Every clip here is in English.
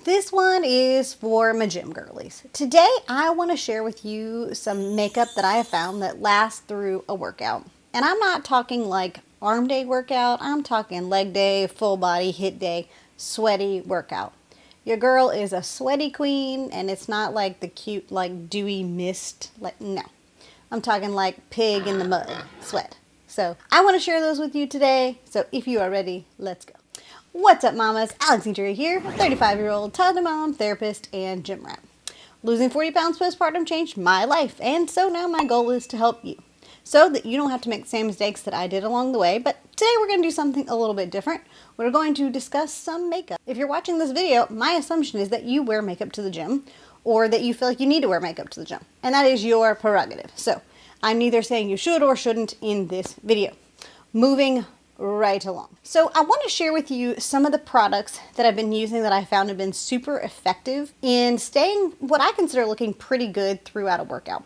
This one is for my gym girlies. Today I want to share with you some makeup that I have found that lasts through a workout. And I'm not talking like arm day workout, I'm talking leg day, full body, hit day, sweaty workout. Your girl is a sweaty queen, and it's not like the cute like dewy mist, like no. I'm talking like pig in the mud sweat. So I want to share those with you today. So if you are ready, let's go. What's up, mamas? Alexandria here, 35-year-old toddler mom, therapist, and gym rat. Losing 40 pounds postpartum changed my life, and so now my goal is to help you, so that you don't have to make the same mistakes that I did along the way. But today we're going to do something a little bit different. We're going to discuss some makeup. If you're watching this video, my assumption is that you wear makeup to the gym, or that you feel like you need to wear makeup to the gym, and that is your prerogative. So I'm neither saying you should or shouldn't in this video. Moving right along. So I want to share with you some of the products that I've been using that I found have been super effective in staying what I consider looking pretty good throughout a workout.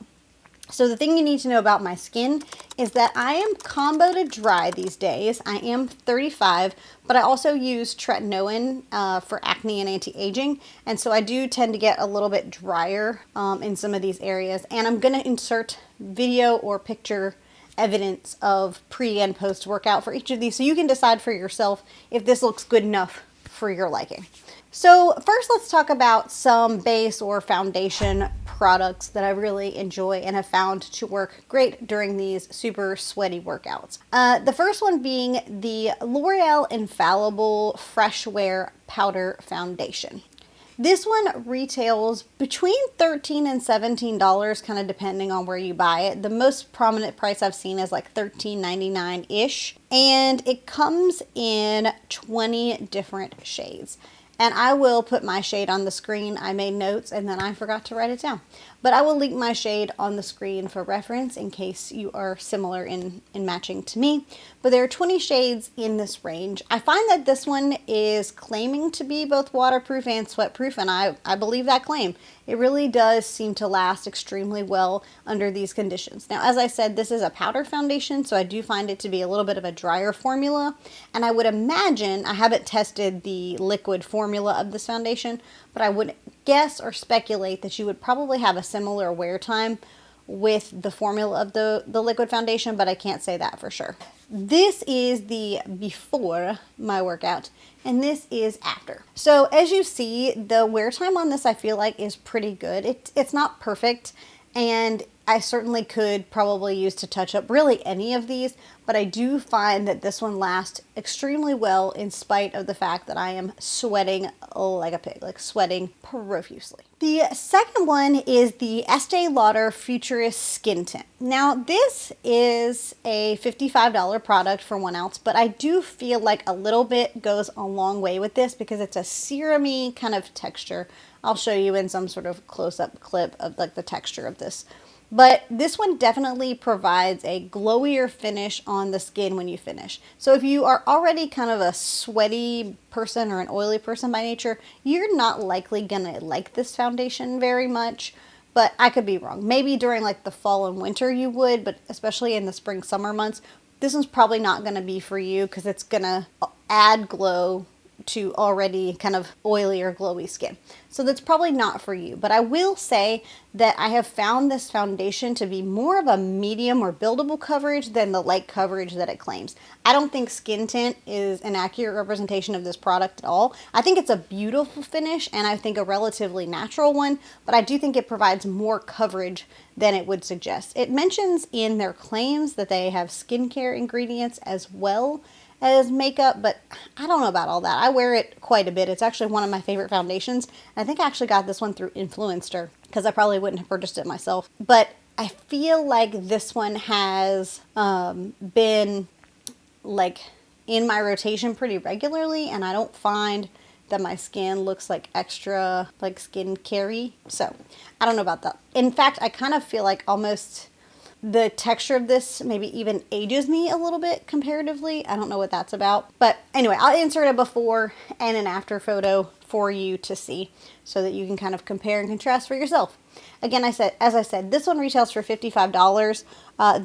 So the thing you need to know about my skin is that I am combo to dry these days. I am 35, but I also use tretinoin for acne and anti-aging. And so I do tend to get a little bit drier in some of these areas. And I'm going to insert video or picture evidence of pre and post workout for each of these, so you can decide for yourself if this looks good enough for your liking. So first, let's talk about some base or foundation products that I really enjoy and have found to work great during these super sweaty workouts. The first one being the L'Oreal Infallible Fresh Wear Powder Foundation. This one retails between $13 and $17, kind of depending on where you buy it. The most prominent price I've seen is like $13.99-ish. And it comes in 20 different shades. And I will put my shade on the screen. I made notes and then I forgot to write it down. But I will link my shade on the screen for reference in case you are similar in matching to me. But there are 20 shades in this range. I find that this one is claiming to be both waterproof and sweatproof, and I believe that claim. It really does seem to last extremely well under these conditions. Now, as I said, this is a powder foundation, so I do find it to be a little bit of a drier formula. And I would imagine, I haven't tested the liquid formula of this foundation, but I would guess or speculate that you would probably have a similar wear time with the formula of the liquid foundation, but I can't say that for sure. This is the before my workout, and this is after. So as you see, the wear time on this I feel like is pretty good. It's not perfect, and I certainly could probably use to touch up really any of these, but I do find that this one lasts extremely well in spite of the fact that I am sweating like a pig, like sweating profusely. The second one is the Estee Lauder Futurist Skin Tint. Now this is a $55 product for 1 ounce, but I do feel like a little bit goes a long way with this because it's a serum-y kind of texture. I'll show you in some sort of close-up clip of like the texture of this. But this one definitely provides a glowier finish on the skin when you finish. So if you are already kind of a sweaty person or an oily person by nature, you're not likely gonna like this foundation very much, but I could be wrong. Maybe during like the fall and winter you would, but especially in the spring, summer months, this one's probably not gonna be for you because it's gonna add glow to already kind of oily or glowy skin. So that's probably not for you. But I will say that I have found this foundation to be more of a medium or buildable coverage than the light coverage that it claims. I don't think Skin Tint is an accurate representation of this product at all. I think it's a beautiful finish and I think a relatively natural one, but I do think it provides more coverage than it would suggest. It mentions in their claims that they have skincare ingredients as well as makeup, but I don't know about all that. I wear it quite a bit. It's actually one of my favorite foundations. I think I actually got this one through Influencer because I probably wouldn't have purchased it myself. But I feel like this one has been like in my rotation pretty regularly, and I don't find that my skin looks like extra like skincare-y. So I don't know about that. In fact, I kind of feel like almost the texture of this maybe even ages me a little bit comparatively. I don't know what that's about. But anyway, I'll insert a before and an after photo for you to see so that you can kind of compare and contrast for yourself. Again, as I said, this one retails for $55.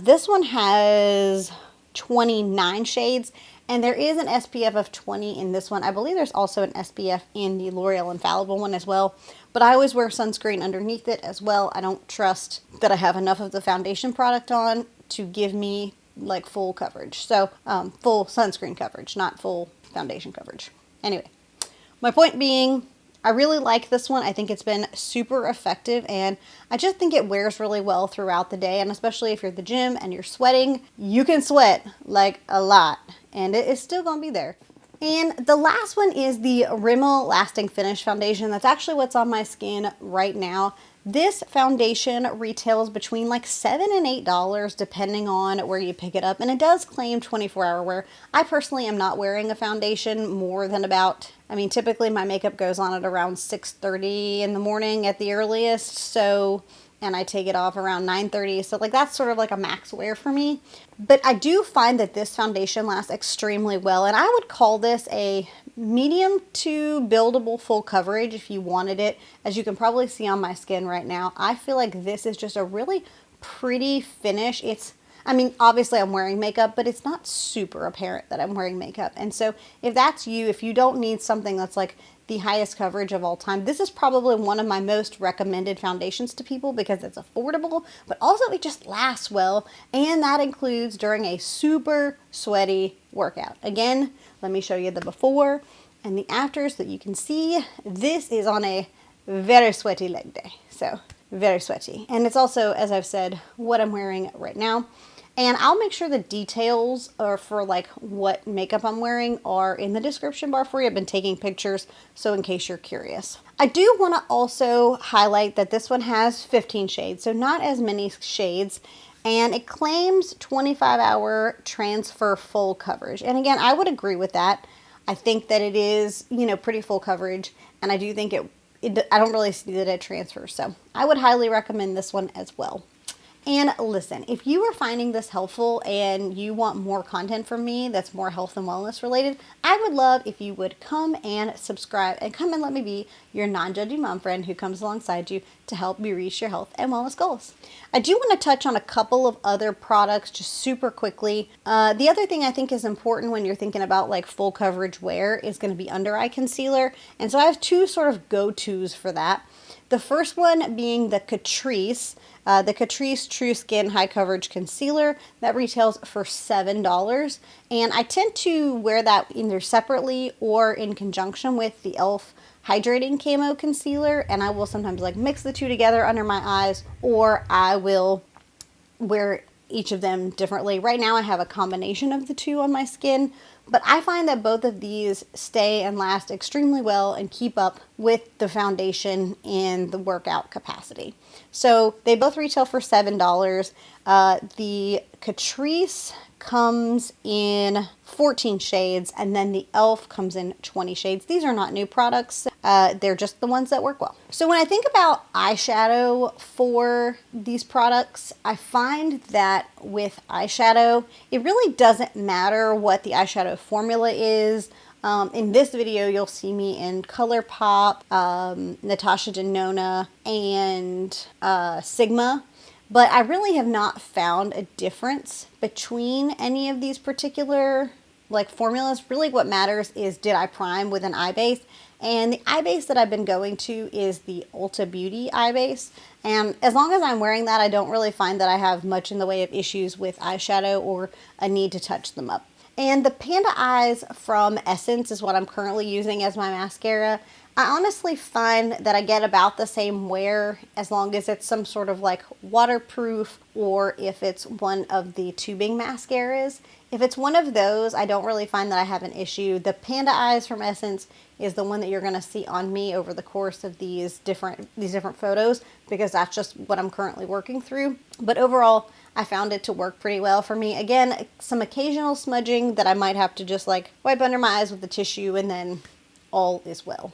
This one has 29 shades, And there is an SPF of 20 in this one. I believe there's also an SPF in the L'Oreal Infallible one as well. But I always wear sunscreen underneath it as well. I don't trust that I have enough of the foundation product on to give me like full coverage. So full sunscreen coverage, not full foundation coverage. Anyway, my point being, I really like this one. I think it's been super effective, and I just think it wears really well throughout the day. And especially if you're at the gym and you're sweating, you can sweat like a lot and it is still gonna be there. And the last one is the Rimmel Lasting Finish Foundation. That's actually what's on my skin right now. This foundation retails between like $7 and $8 depending on where you pick it up, and it does claim 24-hour wear. I personally am not wearing a foundation more than about, I mean, typically my makeup goes on at around 6:30 in the morning at the earliest, so, and I take it off around 9:30, so like that's sort of like a max wear for me. But I do find that this foundation lasts extremely well, and I would call this a medium to buildable full coverage if you wanted it. As you can probably see on my skin right now, I feel like this is just a really pretty finish. It's, I mean, obviously I'm wearing makeup, but it's not super apparent that I'm wearing makeup. And so if that's you, if you don't need something that's like the highest coverage of all time, this is probably one of my most recommended foundations to people because it's affordable, but also it just lasts well. And that includes during a super sweaty workout. Again, let me show you the before and the after so that you can see. This is on a very sweaty leg day. So very sweaty. And it's also, as I've said, what I'm wearing right now. And I'll make sure the details are for like what makeup I'm wearing are in the description bar for you. I've been taking pictures, so in case you're curious. I do want to also highlight that this one has 15 shades, so not as many shades. And it claims 25-hour transfer full coverage. And again, I would agree with that. I think that it is, you know, pretty full coverage. And I do think I don't really see that it transfers. So I would highly recommend this one as well. And listen, if you are finding this helpful and you want more content from me that's more health and wellness related, I would love if you would come and subscribe and come and let me be your non-judgy mom friend who comes alongside you to help you reach your health and wellness goals. I do want to touch on a couple of other products just super quickly. The other thing I think is important when you're thinking about like full coverage wear is going to be under eye concealer. And so I have two sort of go-tos for that. The first one being the Catrice True Skin High Coverage Concealer that retails for $7. And I tend to wear that either separately or in conjunction with the e.l.f. Hydrating Camo Concealer. And I will sometimes like mix the two together under my eyes, or I will wear each of them differently. Right now I have a combination of the two on my skin, but I find that both of these stay and last extremely well and keep up with the foundation in the workout capacity. So they both retail for $7. The Catrice comes in 14 shades, and then the e.l.f. comes in 20 shades. These are not new products. They're just the ones that work well. So when I think about eyeshadow for these products, I find that with eyeshadow, it really doesn't matter what the eyeshadow formula is. In this video, you'll see me in ColourPop, Natasha Denona, and Sigma. But I really have not found a difference between any of these particular like formulas. Really what matters is, did I prime with an eye base? And the eye base that I've been going to is the Ulta Beauty eye base. And as long as I'm wearing that, I don't really find that I have much in the way of issues with eyeshadow or a need to touch them up. And the Panda Eyes from Essence is what I'm currently using as my mascara. I honestly find that I get about the same wear as long as it's some sort of like waterproof, or if it's one of the tubing mascaras. If it's one of those, I don't really find that I have an issue. The Panda Eyes from Essence is the one that you're going to see on me over the course of these different photos, because that's just what I'm currently working through. But overall, I found it to work pretty well for me. Again, some occasional smudging that I might have to just like wipe under my eyes with the tissue, and then all is well.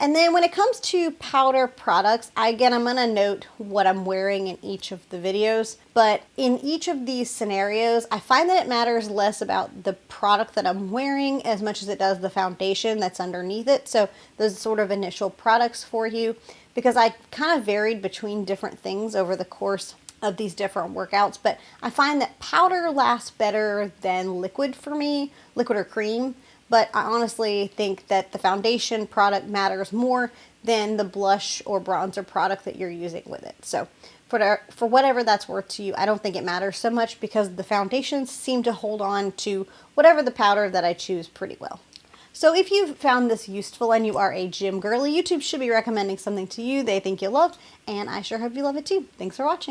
And then when it comes to powder products, again, I'm going to note what I'm wearing in each of the videos. But in each of these scenarios, I find that it matters less about the product that I'm wearing as much as it does the foundation that's underneath it. So those sort of initial products for you, because I kind of varied between different things over the course of these different workouts, but I find that powder lasts better than liquid for me, liquid or cream. But I honestly think that the foundation product matters more than the blush or bronzer product that you're using with it. So for whatever that's worth to you, I don't think it matters so much because the foundations seem to hold on to whatever the powder that I choose pretty well. So if you've found this useful and you are a gym girly, YouTube should be recommending something to you they think you'll love, and I sure hope you love it too. Thanks for watching.